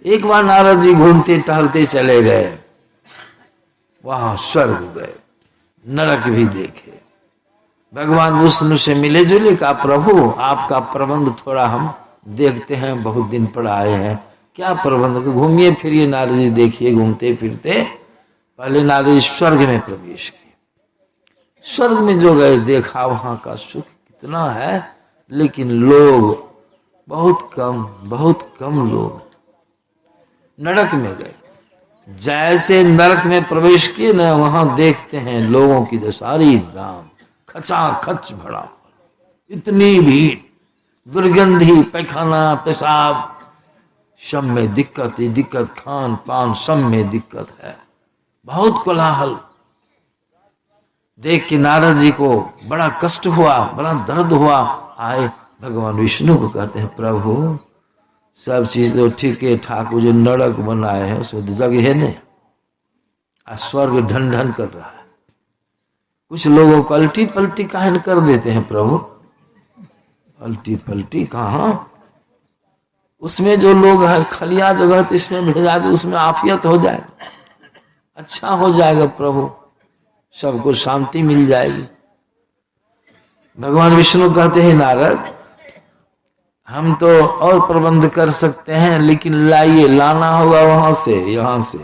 एक बार नारद जी घूमते टहलते चले गए, वहां स्वर्ग गए, नरक भी देखे। भगवान विष्णु से मिले जुले, कहा प्रभु आपका प्रबंध थोड़ा हम देखते हैं, बहुत दिन पर आए हैं, क्या प्रबंध, घूमिए फिरिए नारद जी, देखिए घूमते फिरते। पहले नारद जी स्वर्ग में प्रवेश किए। स्वर्ग में जो गए देखा वहां का सुख कितना है, लेकिन लोग बहुत कम लोग। नरक में गए, जैसे नरक में प्रवेश किए न, वहां देखते हैं लोगों की दशारी राम खचाखच भरा, इतनी भीड़, दुर्गंधी, पैखाना पेशाब सब में दिक्कत ही दिक्कत, खान पान सब में दिक्कत है, बहुत कोलाहल। देख के नारद जी को बड़ा कष्ट हुआ, बड़ा दर्द हुआ। आए भगवान विष्णु को, कहते हैं प्रभु सब चीज तो ठीक है ठाक, जो नरक बनाए हैं उसमें जगह है नहीं, स्वर्ग ढन ढन कर रहा है, कुछ लोगों को अल्टी पलटी काहे न कर देते हैं प्रभु, अल्टी पलटी कहाँ, उसमें जो लोग हैं खलिया जगह तो इसमें भेजा दे, उसमें आफियत हो जाएगा, अच्छा हो जाएगा प्रभु, सबको शांति मिल जाएगी। भगवान विष्णु कहते हैं नारद हम तो और प्रबंध कर सकते हैं, लेकिन लाइए, लाना होगा वहां से, यहां से,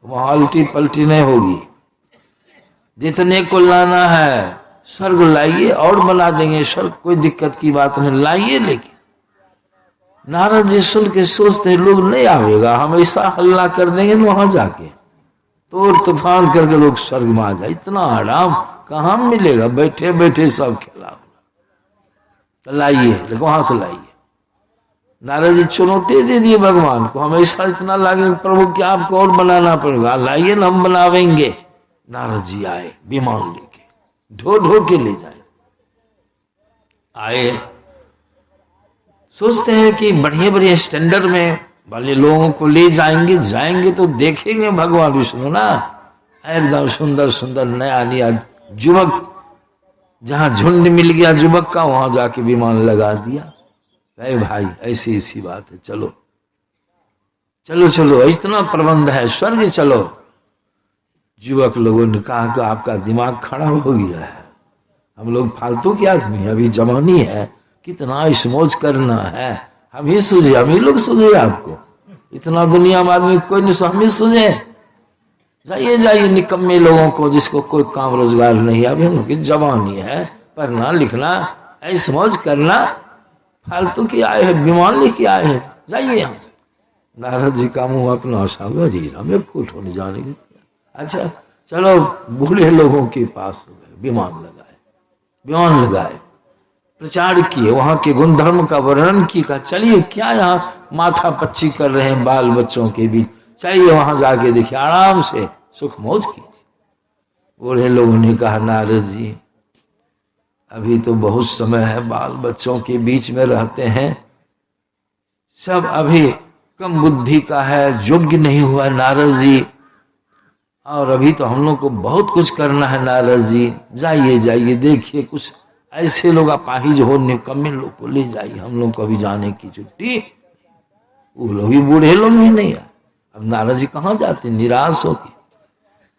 वहां अल्टी पलटी नहीं होगी, जितने को लाना है स्वर्ग लाइए और बना देंगे स्वर्ग, कोई दिक्कत की बात नहीं, लाइए। लेकिन नारद जी सुन के सोचते हैं लोग नहीं आवेगा, हम ऐसा हल्ला कर देंगे वहां जाके तोड़ तूफान करके लोग स्वर्ग में आ जाए, इतना आराम कहाँ मिलेगा, बैठे बैठे सब खेला होगा, तो लाइए, लेकिन वहां से लाइए। नारद जी चुनौती दे दिए भगवान को, हम ऐसा इतना लागे प्रभु कि आपको और बनाना पड़ेगा, लाइए ना हम बनावेंगे। नारद जी आए विमान लेके, ढो ढो के ले जाए, आए सोचते हैं कि बढ़िया बढ़िया स्टैंडर्ड में वाले लोगों को ले जाएंगे तो देखेंगे भगवान विष्णु ना, एकदम सुंदर सुंदर नया नया युवक, जहां झुंड मिल गया युवक का वहां जाके विमान लगा दिया। अरे भाई ऐसी ऐसी बात है, चलो चलो चलो, इतना प्रबंध है स्वर्ग चलो। युवक लोगों ने कहा कि आपका दिमाग खराब हो गया है, हम लोग फालतू के आदमी, अभी जवानी है, कितना स्मोज करना है, हम ही सूझे, हम ही लोग सूझे आपको, इतना दुनिया में आदमी कोई नहीं, हम ही सूझे, जाइए जाइए निकम्मे लोगों को जिसको कोई काम रोजगार नहीं, अभी हम लोग की जवानी है, पढ़ना लिखना स्मोज करना, फालतू की आए हैं, विमान लेके आए हैं, जाइए यहाँ से। नारद जी का मुंह अपना हंसा, जी हमें कुछ होने जाने की, अच्छा चलो बूढ़े लोगों के पास हो गए, विमान लगाए, प्रचार किए, वहां के गुणधर्म का वर्णन किया, चलिए क्या यहाँ माथा पच्ची कर रहे हैं बाल बच्चों के बीच, चलिए वहां जाके देखिए, आराम से सुख मौज कीजिए। बूढ़े लोगों ने कहा नारद जी अभी तो बहुत समय है, बाल बच्चों के बीच में रहते हैं, सब अभी कम बुद्धि का है, योग्य नहीं हुआ नारद जी, और अभी तो हम लोग को बहुत कुछ करना है नारद जी, जाइए जाइए देखिए, कुछ ऐसे लोग अपाहिज हो निकम्मे लोग को ले जाइए, हम लोग को अभी जाने की छुट्टी, वो लोग भी बूढ़े लोग भी नहीं है। अब नारद जी कहाँ जाते, निराश होके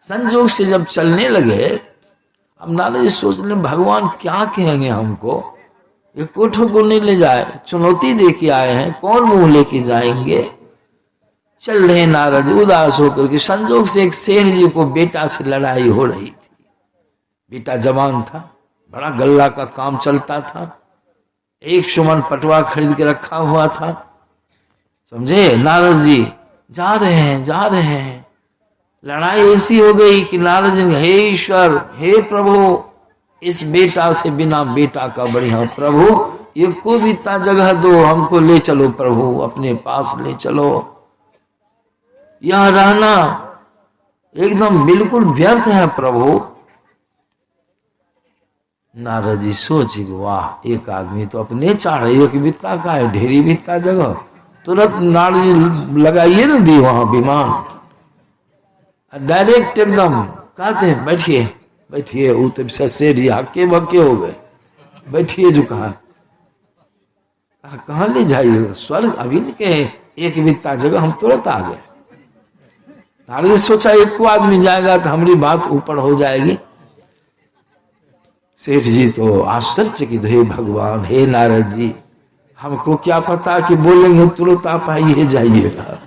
संजोग से जब चलने लगे, अब नारद जी सोच रहे भगवान क्या कहेंगे हमको, ये कोठों को नहीं ले जाए, चुनौती दे के आए हैं, कौन मुंह लेके जाएंगे। चल रहे नारद उदास होकर के, संजोग से एक शेर जी को बेटा से लड़ाई हो रही थी, बेटा जवान था, बड़ा गल्ला का काम चलता था, 1 सुमन पटवा खरीद के रखा हुआ था, समझे। नारद जी जा रहे हैं, लड़ाई ऐसी हो गई कि नारद जी, हे ईश्वर, हे प्रभु, इस बेटा से बिना बेटा का बढ़िया प्रभु, ये को भी इतना जगह दो, हमको ले चलो प्रभु, अपने पास ले चलो, यहां रहना एकदम बिल्कुल व्यर्थ है प्रभु। नारद जी सोच, वाह एक आदमी तो अपने चाह रही है कि बित्ता का है, ढेरी बित्ता जगह, तुरंत नारद जी लगाइए ना दी वहां विमान, डायरेक्ट एकदम कहते हैं बैठिए बैठिए, वो तो सेठ जी हक्के बक्के हो गए, बैठिए जो कहा ले जाइए स्वर्ग, अभी नहीं कहे एक बित्ता जगह हम तुरंत आ गए। नारद जी सोचा एक को आदमी जाएगा तो हमारी बात ऊपर हो जाएगी। सेठ जी तो आश्चर्यचकित, हे भगवान, हे नारद जी, हमको क्या पता कि बोलेंगे तुरंत आप आइए जाइएगा।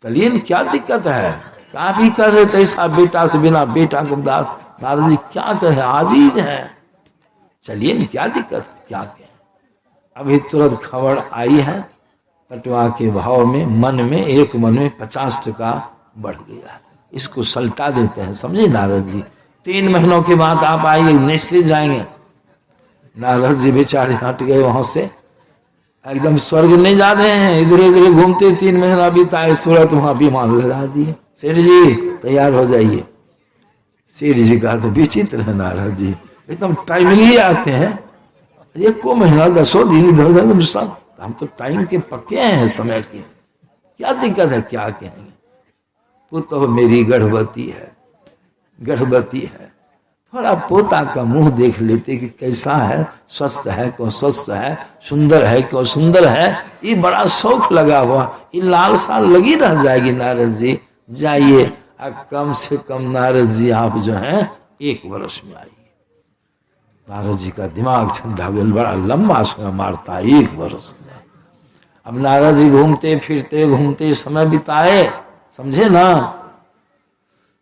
चलिए क्या दिक्कत है, क्या भी कर रहे थे ऐसा बेटा से बिना बेटा को नारद जी क्या कहे, आजीज है, चलिए क्या दिक्कत है, क्या कहें। अभी तुरंत खबर आई है, पटवा के भाव में मन में 50% बढ़ गया, इसको सल्टा देते हैं, समझे नारद जी। 3 महीनों के बाद आप आइए, निश्चित जाएंगे। नारद जी बेचारे हट गए वहां से, एकदम स्वर्ग नहीं जा रहे हैं, इधर इधर घूमते 3 महीना बीताए, तुरंत वहां विमान लगा दिए। सेठ जी तैयार हो जाइए। सेठ जी का तो विचित्र है नारद जी, एकदम टाइमली आते हैं, 1 महीना 10 दिन इधर उधर सब, हम तो टाइम के पक्के हैं, समय के, क्या दिक्कत है, क्या कहेंगे। पुत्र मेरी गर्भवती है, थोड़ा पोता का मुंह देख लेते कि कैसा है, स्वस्थ है क्यों स्वस्थ है, सुंदर है क्यों सुंदर है, ये बड़ा शौक लगा हुआ, ये लालसा लगी रह जाएगी। नारद जी जाइए, कम से कम नारद जी आप जो हैं 1 वर्ष में आइए। नारद जी का दिमाग ठंडा हो गया, बड़ा लंबा समय मारता है 1 वर्ष में। अब नारद जी घूमते फिरते समय बिताए, समझे ना,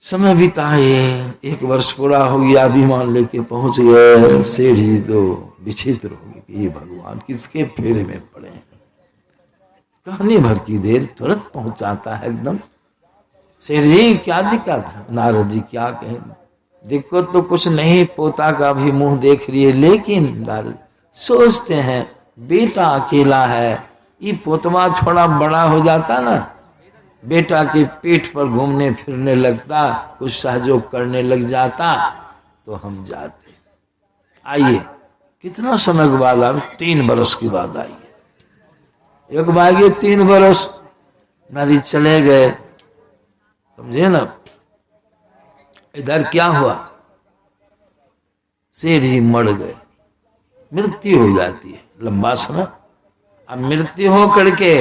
समय बिताए, 1 वर्ष पूरा हो गया, विमान लेके पहुंच गए। सेठ जी तो विचित्र हो गए कि ये भगवान किसके फेरे में पड़े हैं, कहने भर की देर तुरंत पहुंचाता है एकदम। सेठ जी क्या दिक्कत है, नारद जी क्या कहें, दिक्कत तो कुछ नहीं, पोता का भी मुंह देख रही है, लेकिन नारद सोचते हैं बेटा अकेला है, ये पोतवा थोड़ा बड़ा हो जाता ना, बेटा के पेट पर घूमने फिरने लगता, कुछ सहयोग करने लग जाता तो हम जाते। आइए, कितना समय के बाद अब 3 बरस के बाद आइए। एक बागे 3 बरस नारी चले गए, समझे ना। इधर क्या हुआ, सेठ जी मर गए, मृत्यु हो जाती है लंबा समय। अब मृत्यु हो करके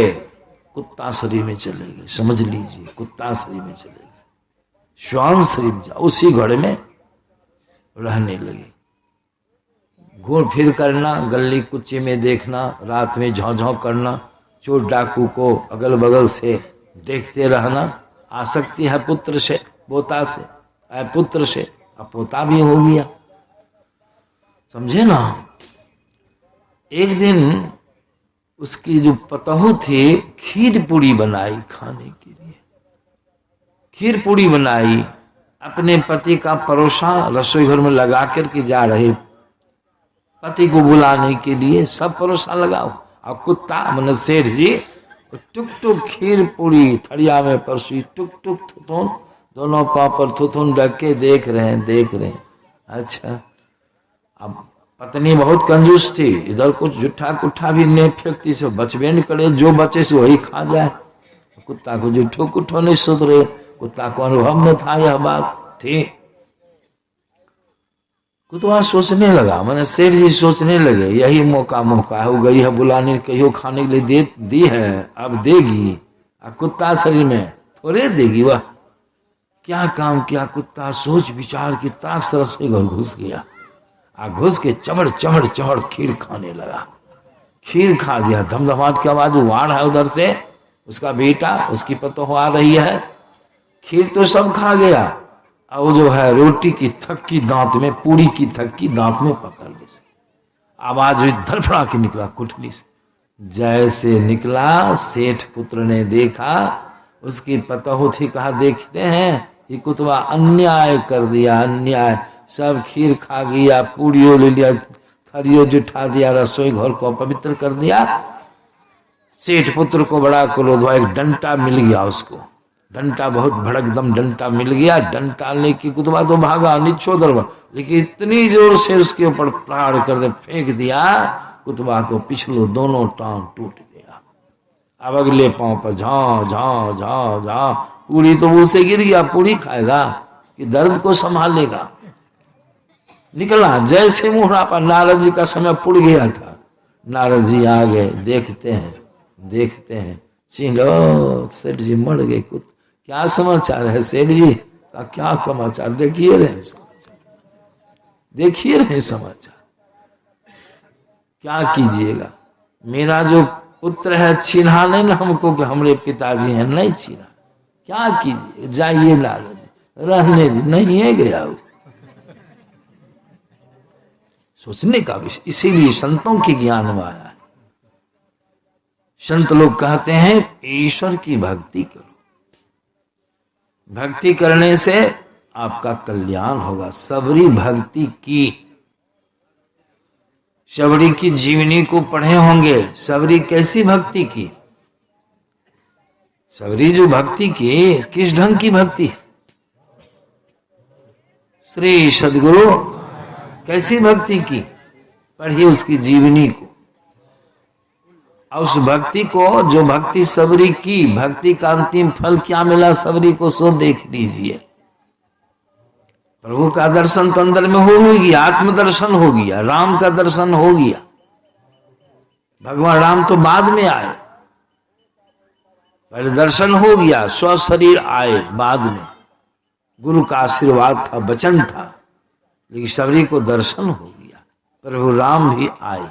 कुत्ता शरीर में चले गए, समझ लीजिए, कुत्ता शरीर में चले गए, श्वान शरीर में, उसी घर में रहने लगे। घूर फिर करना, गली कुच्चे में देखना, रात में झौं करना, चोर डाकू को अगल बगल से देखते रहना। आसक्ति है पुत्र से, पोता से, पुत्र से, अब पोता भी हो गया, समझे ना। एक दिन उसकी जो पतोहू थी, खीर पूरी बनाई खाने के लिए, खीर पूरी बनाई, अपने पति का परोसा रसोई घर में लगा करके जा रहे, पति को बुलाने के लिए सब परोसा लगाओ। और कुत्ता मन सेठ जी टुक टुक खीर पूरी थड़िया में परसी, टुक टुक थुथुन, दोनों पांव पर थुथुन रख के देख रहे हैं। अच्छा, अब पत्नी बहुत कंजूस थी, इधर कुछ जुठा कुठा भी नहीं फेंकती, से बचबे नहीं करे, जो बचे से वही खा जाए। कुत्ता को जुठो कुठो नहीं सुधरे, कुत्ता को अनुभव में था यह बात थी। कुत्ता सोचने लगा, मैंने सेठ जी सोचने लगे यही मौका हो गई है बुलाने, कहियो खाने के लिए दी है, अब देगी। अब कुत्ता शरीर में थोड़े देगी, वह क्या काम किया, कुत्ता सोच विचार की ताक से रसोई घर घुस गया। घुस के चमड़ खीर खाने लगा, खीर खा दिया, धमधमाट के आवाज वाड़ है उधर से, उसका बेटा उसकी पतोह आ रही है, खीर तो सब खा गया, और जो है रोटी की थक्की दांत में, पूरी की थक्की दांत में पकड़ ली, आवाज हुई धड़फड़ा के निकला कुठली से। जैसे निकला, सेठ पुत्र ने देखा, उसकी पतोह थी, कहा देखते हैं ये कुतवा अन्याय कर दिया, अन्याय, सब खीर खा गया, पूड़ियों ले लिया, थरियो जुठा दिया, रसोई घर को पवित्र कर दिया। सेठ पुत्र को बड़ा क्रोध हुआ, एक डंटा मिल गया उसको, डंटा बहुत भड़कदम डंटा मिल गया, डंटा लेके कुतवा तो भागा निछोदर, लेकिन इतनी जोर से उसके ऊपर प्रहार कर दे, फेंक दिया, कुतवा को पिछलो दोनों टांग टूट गया। अब अगले पांव पर झां झां झां झां, पूरी तो मुंह से गिर गया, पूरी खाएगा कि दर्द को संभालेगा। निकला, जैसे मुहरा पर नारद जी का समय पुड़ गया था, नारद जी आ गए, देखते हैं देखते हैं, चिलो सेठ जी मर गए, क्या समाचार है सेठ जी का? क्या समाचार? देखिए रहे समाचार, देखिए रहे समाचार, क्या कीजिएगा। मेरा जो पुत्र है चिन्हा नहीं ना हमको कि हमारे पिताजी हैं, नहीं चिन्हा, क्या कीजिए, जाइए लाला जी, रहने भी नहीं है गया वो। सोचने का विषय, इसीलिए संतों की ज्ञान में आया है। संत लोग कहते हैं ईश्वर की भक्ति करो, भक्ति करने से आपका कल्याण होगा। सबरी भक्ति की, सबरी की जीवनी को पढ़े होंगे। सबरी कैसी भक्ति की? सबरी जो भक्ति की, किस ढंग की भक्ति है? श्री सदगुरु कैसी भक्ति की, पढ़िए उसकी जीवनी को। और उस भक्ति को, जो भक्ति सबरी की, भक्ति का अंतिम फल क्या मिला सबरी को, सो देख लीजिए। प्रभु का दर्शन तो अंदर में हो गया, आत्मदर्शन हो गया, राम का दर्शन हो गया। भगवान राम तो बाद में आए, पहले दर्शन हो गया, स्व शरीर आए बाद में। गुरु का आशीर्वाद था, वचन था, लेकिन सबरी को दर्शन हो गया। प्रभु राम भी आए,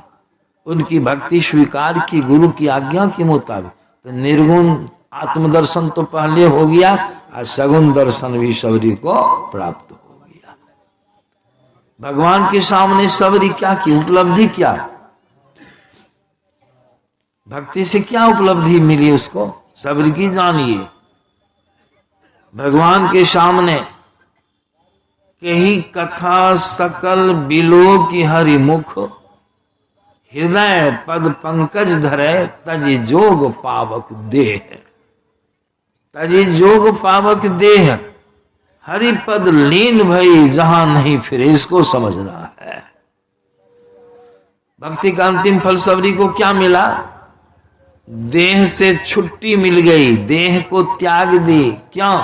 उनकी भक्ति स्वीकार की गुरु की आज्ञा के मुताबिक। तो निर्गुण आत्मदर्शन तो पहले हो गया, और सगुण दर्शन भी सबरी को प्राप्त हो गया। भगवान के सामने सबरी क्या की, उपलब्धि क्या, भक्ति से क्या उपलब्धि मिली उसको, सबरी की जानिए। भगवान के सामने कही कथा सकल बिलो की हरि मुख, हृदय पद पंकज धरे तजि जोग पावक देह। तजि जोग पावक देह, हरि पद लीन भई जहां नहीं फिरे, इसको समझना है। भक्ति का अंतिम फल सबरी को क्या मिला? देह से छुट्टी मिल गई, देह को त्याग दी। क्यों?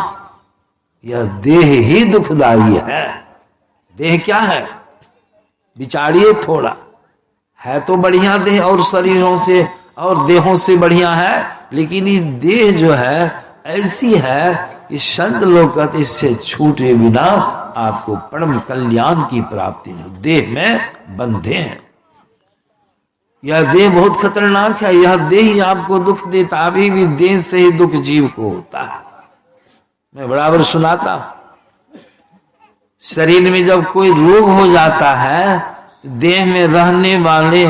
यह देह ही दुखदाई है। देह क्या है? विचारिए थोड़ा, है तो बढ़िया देह और शरीरों से और देहों से बढ़िया है, लेकिन ये देह जो है ऐसी है कि संत लोग कहते इससे छूटे बिना आपको परम कल्याण की प्राप्ति नहीं। देह में बंधे हैं। यह देह बहुत खतरनाक है, यह देह ही आपको दुख देता। अभी भी देह से ही दुख जीव को होता है। मैं बराबर सुनाता, शरीर में जब कोई रोग हो जाता है, देह में रहने वाले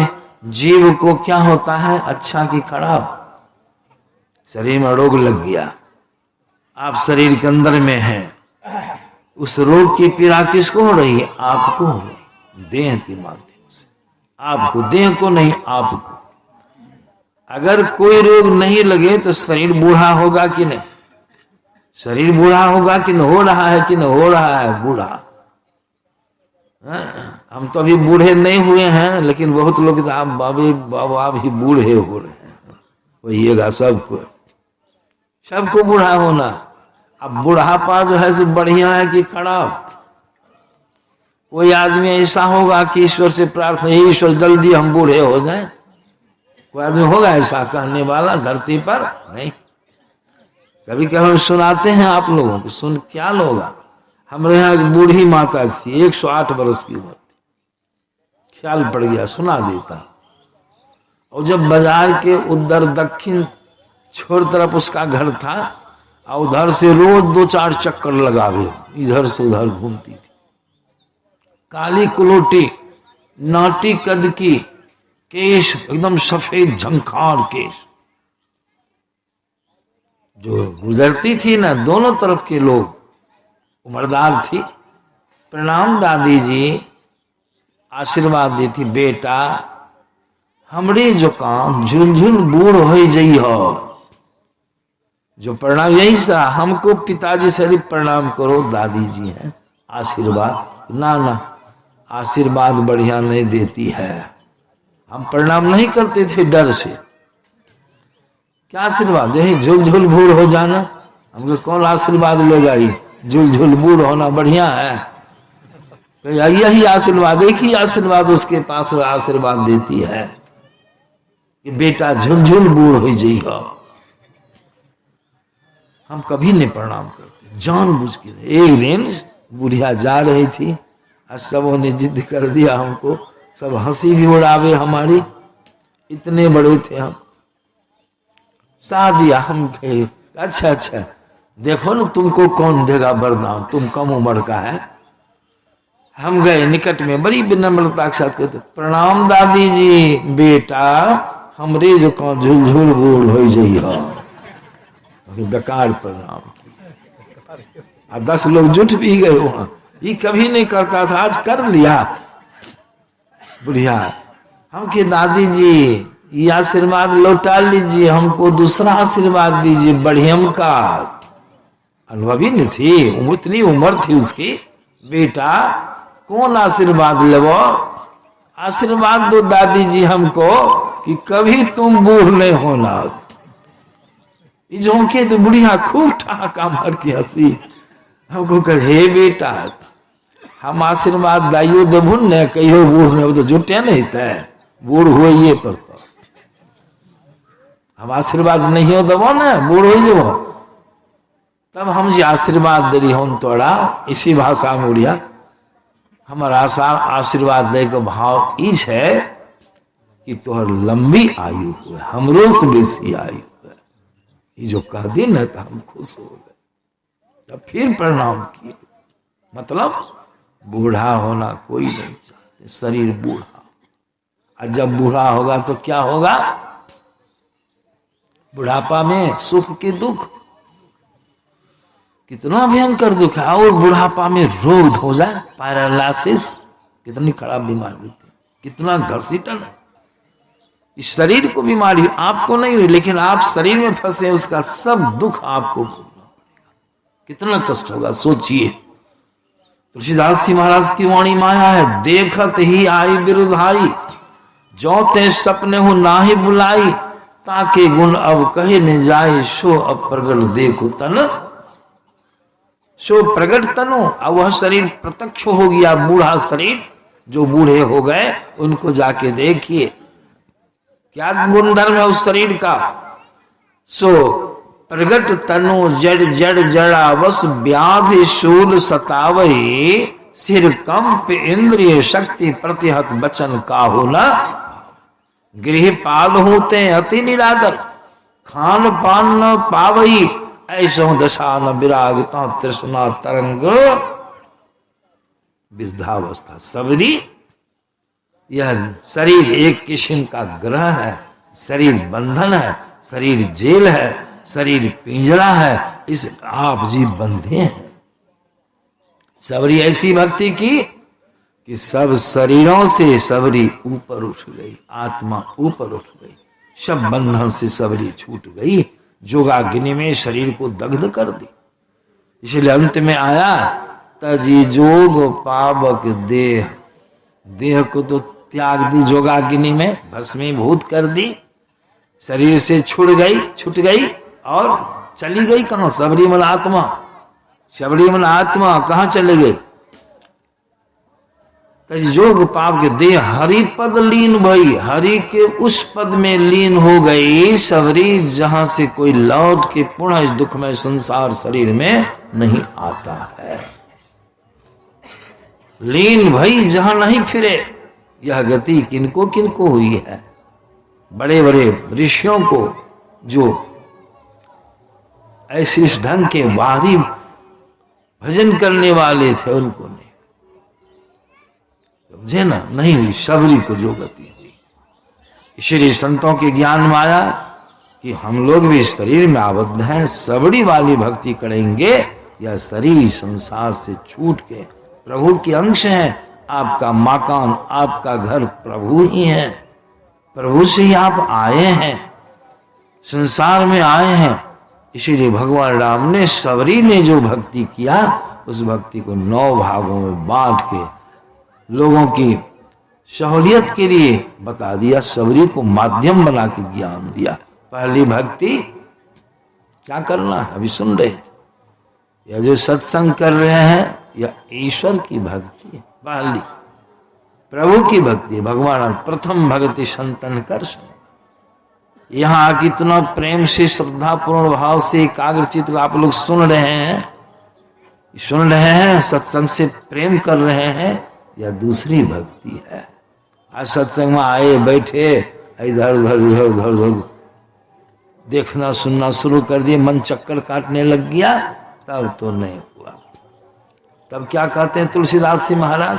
जीव को क्या होता है, अच्छा कि खराब? शरीर में रोग लग गया, आप शरीर के अंदर में हैं, उस रोग की पीड़ा किसको हो रही है? आपको हो रही, देह के माध्यम से। आपको, देह को नहीं, आपको। अगर कोई रोग नहीं लगे तो शरीर बूढ़ा होगा कि नहीं? शरीर बूढ़ा होगा कि नहीं? हो रहा है कि नहीं हो रहा है बूढ़ा? हम तो अभी बूढ़े नहीं हुए हैं, लेकिन बहुत लोग आप बाबा भी बूढ़े हो रहे हैं। वहीगा सबको, सबको बूढ़ा होना। अब बुढ़ापा जो है सो बढ़िया है कि खराब? कोई आदमी ऐसा होगा कि ईश्वर से प्रार्थना, ईश्वर जल्दी हम बूढ़े हो जाएं? कोई आदमी होगा ऐसा कहने वाला धरती पर? नहीं। कभी कभी सुनाते हैं आप लोगों को, सुन क्या लोग, हमारे यहाँ एक बूढ़ी माता थी, 108 वर्ष की उम्र थी, ख्याल पड़ गया सुना देता। और जब बाजार के उधर दक्षिण छोर तरफ उसका घर था, और उधर से रोज 2-4 चक्कर लगावे, इधर से उधर घूमती थी। काली कुलोटी, नाटी कद की, केश एकदम सफेद झंखार केश। जो गुजरती थी ना, दोनों तरफ के लोग, उम्रदार थी। प्रणाम दादी जी, आशीर्वाद दी थी, बेटा हमरे जो काम झुलझुल बूढ़ हो जाइ हो। जो प्रणाम यही सा, हमको पिताजी से प्रणाम करो, दादी जी हैं, आशीर्वाद ना ना, आशीर्वाद बढ़िया नहीं देती है। हम प्रणाम नहीं करते थे डर से। क्या आशीर्वाद? यही झुलझुल बूढ़ हो जाना, हमको कौन आशीर्वाद लेगा? ही झुलझुल बूढ़ होना बढ़िया है? यही आशीर्वाद, एक ही आशीर्वाद उसके पास आशीर्वाद देती है। कि बेटा झुलझुल बूढ़ हो जाइए। हम कभी नहीं प्रणाम करते, जानबूझ के। एक दिन बुढ़िया जा रही थी, आज सबों ने जिद कर दिया हमको, सब हंसी भी उड़ावे हमारी, इतने बड़े थे हम। शादी हम कहे अच्छा अच्छा देखो ना तुमको कौन देगा वरदान, तुम कम उम्र का है। हम गए निकट में, बड़ी विनम्रता के साथ कहते प्रणाम दादी जी, बेटा हमरे जो कौन झुलझुल बूढ़ हो जाइए। बेकार प्रणाम किया, 10 लोग जुट भी गए वहां। ये कभी नहीं करता था, आज कर लिया। बुढ़िया हम के दादी जी ये आशीर्वाद लौटा लीजिए, हमको दूसरा आशीर्वाद दीजिए बढ़ियम का। अनुभवी नहीं थी, इतनी उम्र थी उसकी। बेटा कौन आशीर्वाद लेवो, आशीर्वाद दो दादी जी हमको कि कभी तुम बूढ़ नहीं होना। झोंके तो बुढ़िया खूब ठहाका मार के हंसी। हमको कहे हे बेटा हम आशीर्वाद दाइयो देबू न, कहियो बूढ़ नहीं, तो जुटे नहीं थे, बूढ़ हुए पर तो हम आशीर्वाद नहीं हो देवो न, बूढ़ हो जाओ। तब हम जी आशीर्वाद दे रही हूं तोड़ा, इसी भाषा में उड़िया हमारा आशीर्वाद दे के भाव इस है कि तोहर लंबी आयु हुए, हमरो से बेसी आयु हुए। ये जो कह दी न तो हम खुश हो गए। तब फिर प्रणाम किए। मतलब बूढ़ा होना कोई नहीं चाहते, शरीर बूढ़ा। और जब बूढ़ा होगा तो क्या होगा, बुढ़ापा में सुख के दुख, कितना भयंकर दुख है। और बुढ़ापा में रोग हो जाए, पैरालिसिस, कितनी खराब बीमारी होती है, कितना घसीटन है। इस शरीर को बीमारी आपको नहीं हुई, लेकिन आप शरीर में फंसे, उसका सब दुख आपको भोगना पड़ेगा। कितना कष्ट होगा सोचिए। तुलसीदास जी महाराज की वाणी माया है, देखत ही आई बिरुधाई, जो ते सपने हो नाहि बुलाई, ताके गुण अब कहे न जाए, सो अब प्रगट देखो तन, सो प्रगट तनु। अब वह शरीर प्रत्यक्ष हो गया, बूढ़ा शरीर, जो बूढ़े हो गए उनको जाके देखिए क्या गुणधर्म है उस शरीर का। सो प्रगट तनु जड़ जड़ जड़ा बस, व्याधि शूल सतावही, सिर कंप इंद्रिय शक्ति प्रतिहत बचन काहू न, गृह पाल होते अति निरादर, खान पान न पावही, ऐसो दशा न विरागता तृष्णा तरंग वृद्धावस्था। सबरी यह शरीर एक किस्म का ग्रह है, शरीर बंधन है, शरीर जेल है, शरीर पिंजरा है, इस आप जी बंधे हैं। सबरी ऐसी भक्ति की कि सब शरीरों से सबरी ऊपर उठ गई, आत्मा ऊपर उठ गई, सब बंधन से सबरी छूट गई, जोगाग्नि में शरीर को दग्ध कर दी। इसलिए अंत में आया तजी जोग पावक देह, देह को तो त्याग दी जोगाग्नि में, भस्मीभूत कर दी, शरीर से छूट गई और चली गई कहां, सबरी मन आत्मा, सबरी मन आत्मा कहां चले गए। जोग पाप के देह हरि पद लीन भई, हरि के उस पद में लीन हो गई सबरी, जहां से कोई लौट के पुनः इस दुखमय संसार शरीर में नहीं आता है। लीन भई जहां नहीं फिरे। यह गति किनको किनको हुई है, बड़े बड़े ऋषियों को, जो ऐसे इस ढंग के बाहरी भजन करने वाले थे, उनको नहीं, समझे ना, नहीं हुई सबरी को जो गति हुई। इसलिए संतों के ज्ञान में आया कि हम लोग भी शरीर में आबद्ध हैं, सबरी वाली भक्ति करेंगे, यह शरीर संसार से छूट के प्रभु के अंश हैं। आपका मकान, आपका घर प्रभु ही है, प्रभु से ही आप आए हैं, संसार में आए हैं। इसीलिए भगवान राम ने सबरी ने जो भक्ति किया, उस भक्ति को 9 भागों में बांट के लोगों की सहूलियत के लिए बता दिया, सबरी को माध्यम बना के ज्ञान दिया। पहली भक्ति क्या करना है अभी सुन रहे थे, यह जो सत्संग कर रहे हैं, यह ईश्वर की भक्ति है, पहली प्रभु की भक्ति। भगवान प्रथम भक्ति संतन कर, यहाँ कितना प्रेम से श्रद्धा पूर्ण भाव से एकाग्रचित आप लोग सुन रहे हैं सत्संग से प्रेम कर रहे हैं या दूसरी भक्ति है? आज सत्संग में आए बैठे इधर उधर देखना सुनना शुरू कर दिए, मन चक्कर काटने लग गया, तब तो नहीं हुआ। तब क्या कहते हैं तुलसीदास जी महाराज,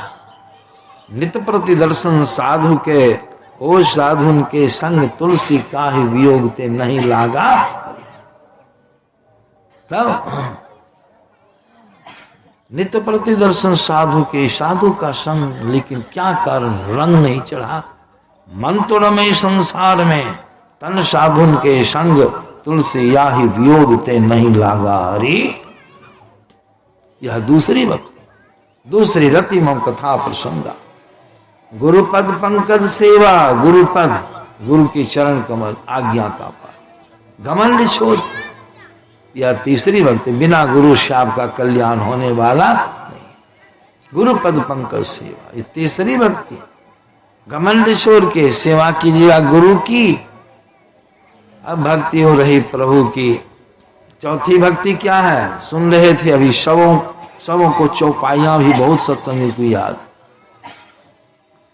नित प्रति दर्शन साधु के, ओ साधुन के संग तुलसी का ही वियोग ते नहीं लागा। तब नित्य प्रति दर्शन साधु के, साधु का संग, लेकिन क्या कारण, रंग नहीं चढ़ा। मन तो रमे संसार में, तन साधुन के संग तुलसी या ही वियोग ते नहीं लागा। हरि यह दूसरी भक्ति, दूसरी रति मम कथा प्रसंगा। गुरुपद पंकज सेवा, गुरुपद गुरु की चरण कमल आज्ञा का पार, घमंड छोड़। यह तीसरी भक्ति, बिना गुरु से आपका कल्याण होने वाला नहीं। गुरुपद पंकज सेवा, ये तीसरी भक्ति। घमंड छोड़ के सेवा कीजिएगा गुरु की, अब भक्ति हो रही प्रभु की। चौथी भक्ति क्या है, सुन रहे थे अभी, सबों को चौपाइयां भी बहुत सत्संग को याद।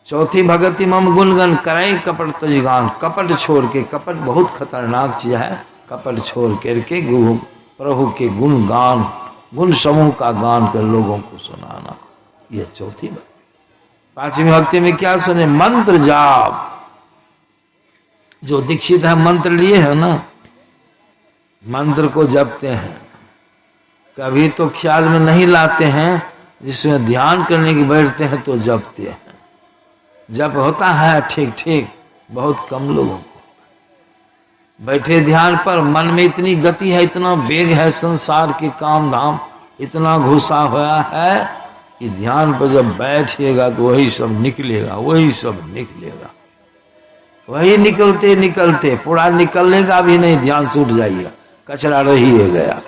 चौथी भक्ति मम गुणगन कराई कपट तजगान, कपट छोड़ के, कपट बहुत खतरनाक चीज है, कपट छोड़ करके गुरु प्रभु के गुण गान, गुण समूह का गान कर लोगों को सुनाना, यह चौथी भक्ति। पांचवी भक्ति में क्या सुने, मंत्र जाप। जो दीक्षित है मंत्र लिए है ना, मंत्र को जपते हैं, कभी तो ख्याल में नहीं लाते हैं, जिसमें ध्यान करने की बैठते हैं तो जपते हैं। जप होता है ठीक ठीक, बहुत कम लोगों को। बैठे ध्यान पर, मन में इतनी गति है, इतना वेग है, संसार के काम धाम इतना घुसा हुआ है कि ध्यान पर जब बैठिएगा तो वही सब निकलेगा, वही सब निकलेगा। वही निकलते निकलते पूरा निकलने का भी नहीं, ध्यान से उठ जाइएगा, कचरा रही है गया।